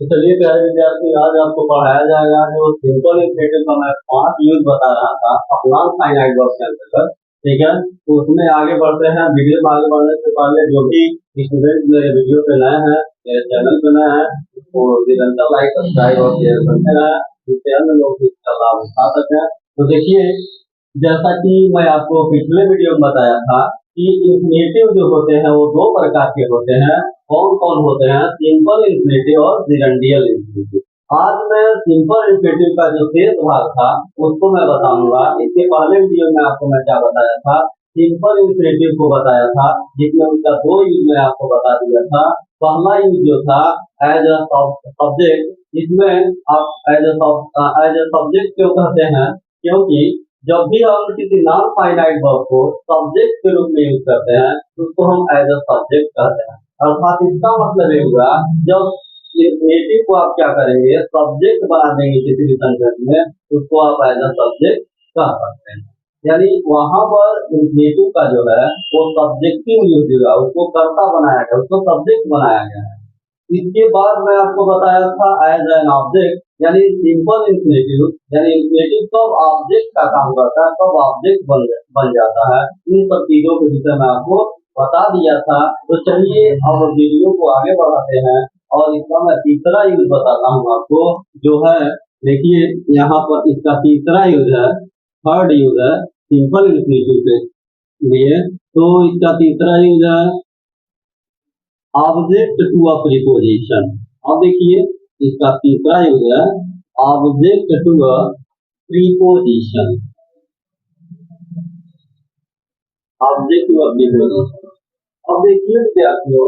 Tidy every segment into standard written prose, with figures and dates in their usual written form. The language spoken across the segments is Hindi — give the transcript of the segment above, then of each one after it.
तो चलिए प्यारे विद्यार्थी, आज आपको पढ़ाया जाएगा जो सिंपल इंफिनिटिव का मैं 5 यूज बता रहा था अपना फाइनाइट वर्ब के अंतर्गत। ठीक है, तो उसमें आगे बढ़ते हैं। वीडियो में आगे बढ़ने से पहले जो भी स्टूडेंट मेरे वीडियो पे नए हैं, मेरे चैनल पे नए हैं, तो निरंतर लाइक सब्सक्राइब और शेयर करते हैं जिससे अन्य लोग इसका लाभ उठा सकें। तो देखिए, जैसा कि मैं आपको पिछले वीडियो में बताया था कि इंफिनिटिव जो होते हैं वो 2 प्रकार के होते हैं। कौन कौन होते हैं? सिंपल इंफिनिटिव और जिरेंडियल इंफिनिटिव। आज मैं सिंपल इंफिनिटिव का जो शेष भाग था उसको मैं बताऊंगा। इसके पहले वीडियो में आपको मैं क्या बताया था? सिंपल इंफिनिटिव को बताया था, जिसमें उसका 2 यूज मैं आपको बता दिया था। पहला यूज जो था एज अ सब्जेक्ट, इसमें आप एज अ सब्जेक्ट क्यों कहते हैं? क्योंकि जब भी हम किसी नॉन फाइनाइट वर्ब को सब्जेक्ट के रूप में यूज करते हैं तो उसको हम एज अ सब्जेक्ट कहते हैं। अर्थात इसका मतलब ये हुआ, जब इंफिनिटिव को आप क्या करेंगे, सब्जेक्ट बना देंगे किसी भी सेंटेंस में, उसको आप एज अ सब्जेक्ट कह सकते हैं। यानी वहां पर इंफिनिटिव का जो है वो सब्जेक्टिव यूज हुआ, उसको कर्ता बनाया गया, उसको सब्जेक्ट बनाया गया है। इसके बाद मैं आपको बताया था एज एन ऑब्जेक्ट, यानी सिंपल इंफिनिटिव, यानी इंफिनिटिव कब ऑब्जेक्ट का काम करता है, कब ऑब्जेक्ट बन जाता है। इन सब चीजों के विषय में आपको बता दिया था। तो चलिए अब वीडियो को आगे बढ़ाते हैं और इसका मैं तीसरा यूज बताता हूँ आपको, जो है देखिए यहाँ पर इसका तीसरा यूज है, थर्ड यूज है सिंपल इंफिनिटिव के लिए। तो इसका तीसरा यूज है ऑब्जेक्ट टू अ प्रीपोजिशन। अब देखिए इसका तीसरा यूज है object to a preposition. Object to a preposition. अब देखिए विद्यार्थियों,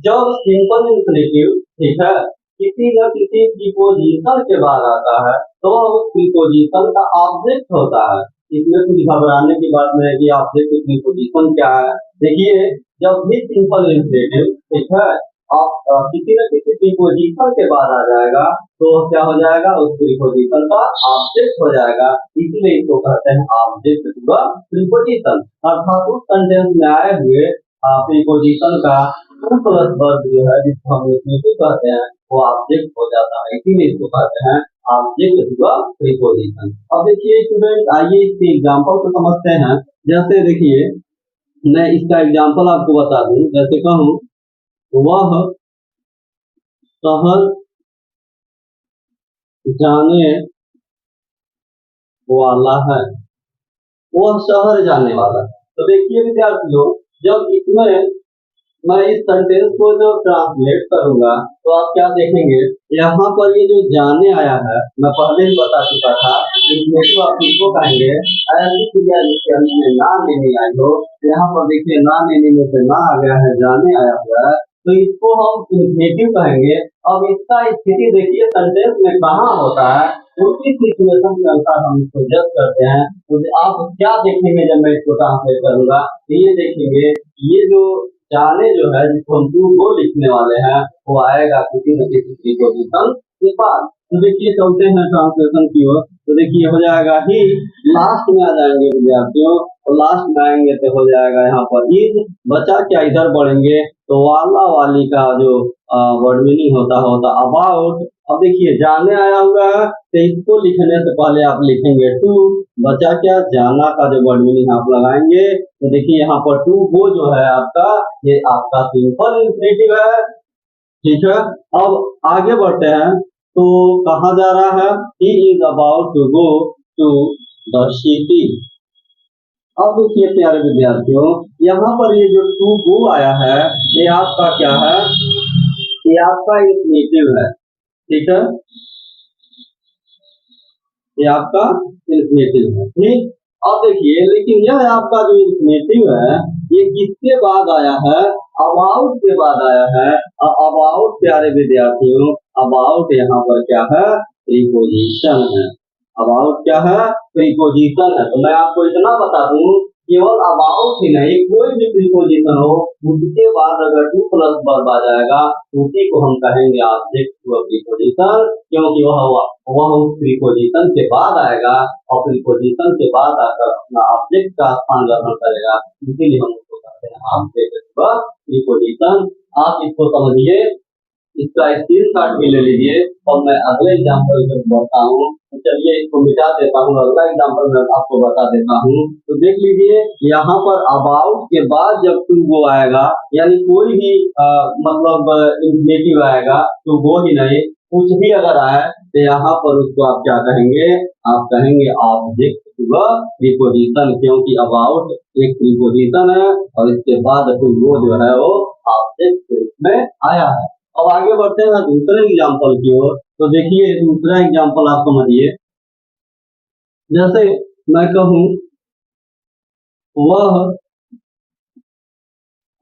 जब सिंपल इंफिनिटिव, ठीक है, किसी न किसी प्रीपोजिशन के बाद आता है तो उस प्रीपोजिशन का ऑब्जेक्ट होता है। इसमें कुछ घबराने की बात नहीं है कि ऑब्जेक्ट की प्रीपोजिशन क्या है। देखिए, जब भी सिंपल इंफिनिटिव, ठीक है, आप किसी न किसी प्रीपोजिशन के बाद आ जाएगा तो क्या हो जाएगा, उस प्रीपोजिशन का ऑब्जेक्ट हो जाएगा। इसलिए इसको कहते हैं ऑब्जेक्ट टू अ प्रीपोजिशन। अर्थात उस सेंटेंस में आए हुए प्रीपोजिशन का टू प्लस वर्ब जो है, जिसको हम इंफिनिटिव कहते हैं, वो ऑब्जेक्ट हो जाता है। इसीलिए इसको कहते हैं ऑब्जेक्ट टू अ प्रीपोजिशन। अब देखिए स्टूडेंट, आइए इसके एग्जांपल को समझते हैं। जैसे देखिए, मैं इसका एग्जांपल आपको बता दूं। जैसे कहूं, वह शहर जाने वाला है, वह शहर जाने वाला है। तो देखिए विद्यार्थियों, जब इसमें मैं इस सेंटेंस को जो ट्रांसलेट करूंगा तो आप क्या देखेंगे, यहाँ पर ये जो जाने आया है, मैं पहले ही बता चुका था, इसमें आप इसको कहेंगे ऐसी क्रिया जिसके अंत में ना लेने आई हो। यहाँ पर देखिए ना लेने में से ना आ गया है, जाने आया हुआ है, तो इसको हम इंफिनिटिव कहेंगे। अब इसका स्थिति देखिए सेंटेंस में कहाँ होता है, उसी सिचुएशन के अनुसार हम इसको जज करते हैं। तो आप क्या देखेंगे जब मैं इसको ट्रांसलेट करूंगा, ये देखेंगे ये जो जाने जो है, जिसको हम टू गो लिखने वाले हैं, वो आएगा किसी न किसी प्रीपोजिशन के बाद। तो देखिए चलते हैं ट्रांसलेशन की ओर। तो देखिए हो जाएगा ही, लास्ट में आ जाएंगे विद्यार्थियों, तो लास्ट में आएंगे तो हो जाएगा यहाँ पर इज, बचा क्या इधर बढ़ेंगे तो वाला वाली का जो वर्ड मीनिंग होता अबाउट। अब देखिए जाने आया हुआ है तो इसको लिखने से पहले आप लिखेंगे टू, बचा क्या, जाना का जो वर्ड मीनिंग आप लगाएंगे। तो देखिए यहाँ पर टू गो जो है आपका, ये आपका सिंपल इंफिनिटिव है। ठीक है, अब आगे बढ़ते हैं। तो कहा जा रहा है, he is about to go to the city. अब देखिए प्यारे विद्यार्थियों, यहाँ पर ये जो टू गो आया है, ये आपका क्या है, ये आपका इंफिनिटिव है। ठीक है, ये आपका इंफिनिटिव है। ठीक, अब देखिए लेकिन यह आपका जो इंफिनिटिव है, ये किसके बाद आया है, अबाउट के बाद आया है। अबाउट प्यारे विद्यार्थियों, अबाउट यहाँ पर क्या है, प्रीपोजिशन है। अबाउट क्या है, प्रीपोजिशन है। तो मैं आपको इतना बता दूं, केवल अबाउट ही नहीं, कोई भी प्रीपोजिशन हो उसके बाद अगर टू प्लस वर्ब आ जाएगा उसी को हम कहेंगे ऑब्जेक्ट टू प्रीपोजिशन, क्योंकि वह उस प्रीपोजिशन के बाद आएगा और प्रीपोजिशन के बाद आकर अपना ऑब्जेक्ट का स्थान ग्रहण करेगा। इसीलिए हम उसको कहते हैं ऑब्जेक्ट टू प्रीपोजिशन। आप इसको समझिए, इसका स्क्रीनशॉट भी ले लीजिए और मैं अगले एग्जाम्पल को बढ़ता हूँ। तो चलिए इसको मिटा देता हूँ, अगला एग्जाम्पल मैं आपको बता देता हूँ। तो देख लीजिए यहाँ पर अबाउट के बाद जब टू गो आएगा, यानी कोई भी मतलब इंफिनिटिव आएगा, तो वो ही नहीं कुछ भी अगर आए तो यहाँ पर उसको आप क्या कहेंगे, आप कहेंगे ऑब्जेक्ट टू अ प्रीपोजिशन, क्योंकि अबाउट एक प्रीपोजिशन है और इसके बाद टू गो जो है वो ऑब्जेक्ट के रूप में आया है। अब आगे बढ़ते हैं दूसरे एग्जाम्पल की ओर। तो देखिए दूसरा एग्जाम्पल आप समझिए, जैसे मैं कहूँ वह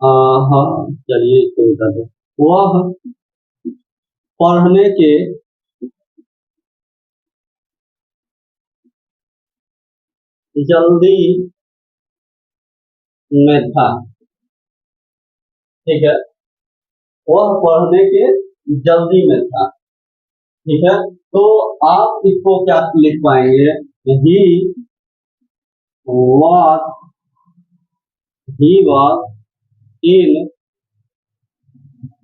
हाँ चलिए इसको बता दें, वह पढ़ने के जल्दी में था। ठीक है, वह पढ़ने के जल्दी में था। ठीक है, तो आप इसको क्या लिख पाएंगे, ही was he was in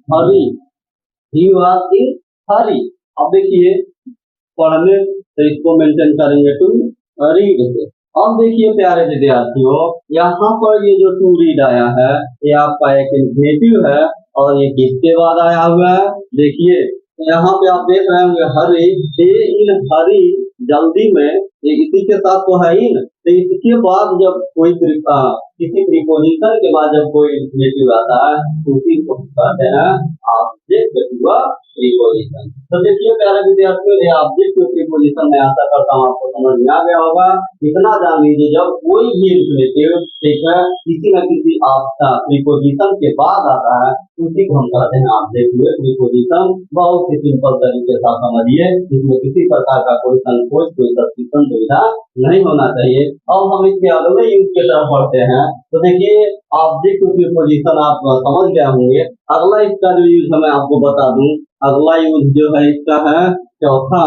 hurry, he was in hurry। अब देखिए पढ़ने तो इसको मेंशन करेंगे टू रीड से। अब देखिए प्यारे विद्यार्थियों, यहाँ पर ये जो टू रीड आया है ये आपका एक इंफिनिटिव है और ये किसके बाद आया हुआ है, देखिए यहाँ पे आप देख रहे होंगे हरी, इन हरी जल्दी में, ये इसी के साथ तो है इन, तो इसके बाद जब कोई किसी प्रीपोजिशन के बाद जब कोई इंफिनिटिव आता है तो उसी को कहते हैं ऑब्जेक्ट टू अ प्रीपोजिशन। तो देखिए प्यारे विद्यार्थियों, ये ऑब्जेक्ट टू प्रीपोजिशन मैं आशा करता हूँ आपको समझ में आ गया होगा। इतना जान लीजिए, जब कोई भी इंफिनिटिव ठीक है किसी न किसी प्रीपोजिशन के बाद आता है उसी को हम कहते हैं ऑब्जेक्ट टू प्रीपोजिशन। बहुत ही सिंपल तरीके से समझिए, इसमें किसी प्रकार का कोई संकोच, कोई सस्पेंशन दुविधा नहीं होना चाहिए। अब हम इसके अगले यूज की तरफ बढ़ते हैं। तो देखिए ऑब्जेक्ट टू प्रीपोजिशन आप समझ गए होंगे। अगला इसका जो यूज है मैं आपको बता दूं, अगला यूज जो है इसका है चौथा,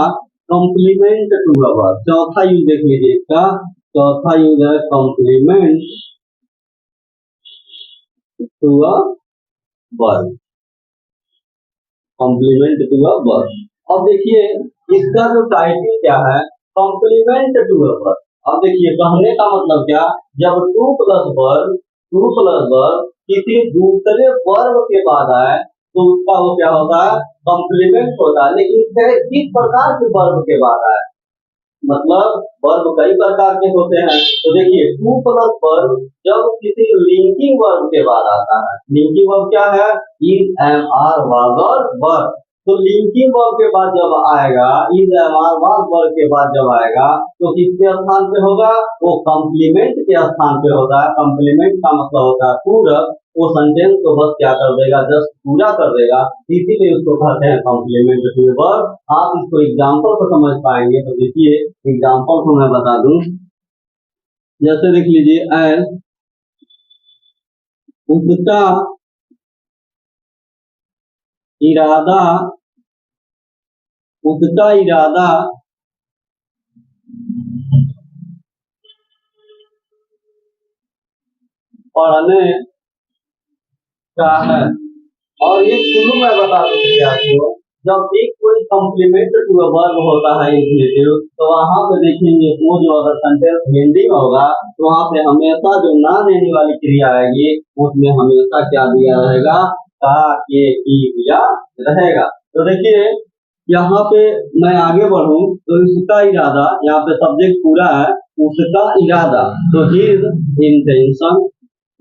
कॉम्प्लीमेंट टू अ वर्ब। चौथा यूज देख लीजिए इसका, चौथा यूज है complement to a verb, complement to a verb. अब देखिए इसका जो टाइटल क्या है, कॉम्प्लीमेंट टू अ वर्ब। अब देखिए कहने का मतलब क्या, जब टू प्लस वर्ब किसी दूसरे वर्ब के बाद आए तो उसका वो क्या होता है, कॉम्प्लीमेंट होता है। लेकिन किस प्रकार के वर्ब के बाद आए, मतलब वर्ब कई प्रकार के होते हैं। तो देखिए टू प्लस वर्ब जब किसी लिंकिंग वर्ब के बाद आता है, लिंकिंग वर्ब क्या है, इज एम आर वाज और वर्ब। तो लिंकिंग वर्ब के बाद जब आएगा, is am are was verb के बाद जब आएगा तो किसके स्थान पे होगा, वो कॉम्प्लीमेंट के स्थान पे होता है। कॉम्प्लीमेंट का मतलब होता है पूरक, वो सेंटेंस को बस क्या कर देगा, जस्ट पूरा कर देगा, इसीलिए उसको कहते हैं कॉम्प्लीमेंट टू वर्ब। आप इसको एग्जांपल से समझ पाएंगे। तो देखिए एग्जांपल को मैं बता दूं, जैसे देख लीजिए एज उसका इरादा, उसका इरादा पढ़ने का है। और ये शुरू में बता दूं विद्यार्थियों, जब भी कोई कॉम्प्लीमेंट टू अ वर्ब होता है इंफिनिटिव, तो वहां पे देखेंगे वो जो अगर सेंटेंस हिंदी में होगा तो वहां पे हमेशा जो ना देने वाली क्रिया आएगी उसमें हमेशा क्या दिया रहेगा, का के की दिया रहेगा। तो देखिए यहाँ पे मैं आगे बढ़ूं तो उसका इरादा, यहाँ पे सब्जेक्ट पूरा है, उसका इरादा, तो हिज इंटेंशन,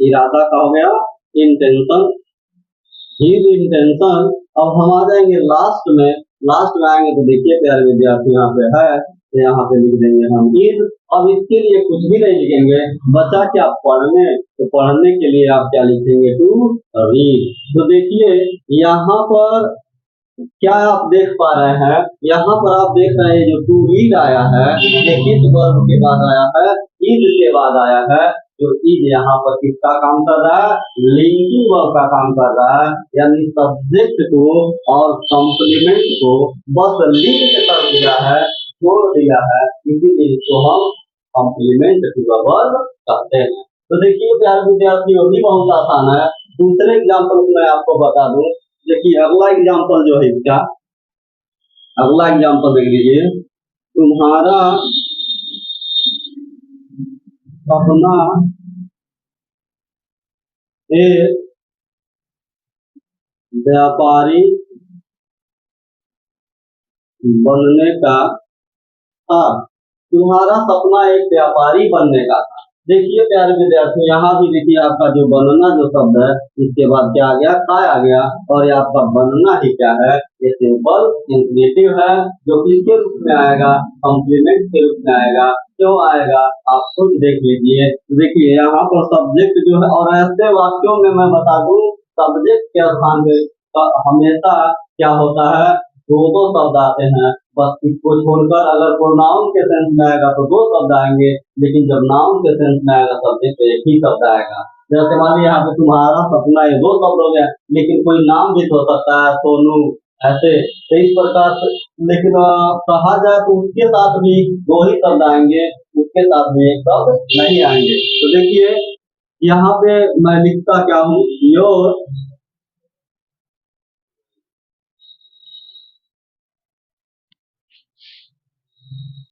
इरादा का हो गया इंटेंशन, हिज इंटेंशन। अब हम आ जाएंगे लास्ट में, लास्ट में आएंगे तो देखिए प्यारे विद्यार्थी यहाँ पे है, तो यहाँ पे लिख देंगे हम इज। अब इसके लिए कुछ भी नहीं लिखेंगे, बचा क्या पढ़ने, तो पढ़ने के लिए आप क्या लिखेंगे, टू रीड। तो देखिए यहाँ पर क्या आप देख पा रहे हैं, यहाँ पर आप देख रहे हैं जो टू रीड आया है ये किस वर्ब के बाद आया है, इज के बाद आया है। जो इज यहाँ पर किसका काम कर रहा है, लिंकिंग वर्ब का काम कर रहा है, यानी सब्जेक्ट को और कॉम्प्लीमेंट को बस लिंक कर दिया है, जोड़ दिया है, इसीलिए इसको हम कॉम्प्लीमेंट टू अ वर्ब कहते हैं। तो देखिए प्यारे विद्यार्थियों भी बहुत आसान है। दूसरे एग्जाम्पल मैं आपको बता दूं, देखिए अगला एग्जाम्पल जो है इसका, अगला एग्जाम्पल देख लीजिए। तुम्हारा सपना एक व्यापारी बनने का था। तुम्हारा सपना एक व्यापारी बनने का था। देखिए प्यारे विद्यार्थियों, यहाँ भी देखिए आपका जो बनना जो शब्द है, इसके बाद क्या आ गया, था आ गया, और ये आपका बनना ही क्या है, ये सिंपल इंफिनिटिव है, जो किसके रूप में आएगा, कॉम्प्लीमेंट के रूप में आएगा। क्यों आएगा आप खुद देख लीजिए। देखिए यहाँ पर सब्जेक्ट जो है, और ऐसे वाक्यों में मैं बता दूं, सब्जेक्ट के स्थान पे हमेशा क्या होता है, दो दो शब्द आते हैं। बस इसको छोड़कर अगर प्रोनाउन के सेंस में आएगा तो दो शब्द आएंगे, लेकिन जब नाउन के सेंस में आएगा सब्जेक्ट तो एक ही शब्द आएगा। जैसे मान लीजिए यहाँ पे तुम्हारा सपना, ये दो शब्द हो गया, लेकिन कोई नाम भी हो सकता है, सोनू, ऐसे। तो इस प्रकार से, लेकिन कहा जाए तो उसके साथ भी दो ही शब्द आएंगे, उसके साथ भी एक शब्द नहीं आएंगे। तो देखिए यहाँ पे मैं लिखता क्या हूँ, योर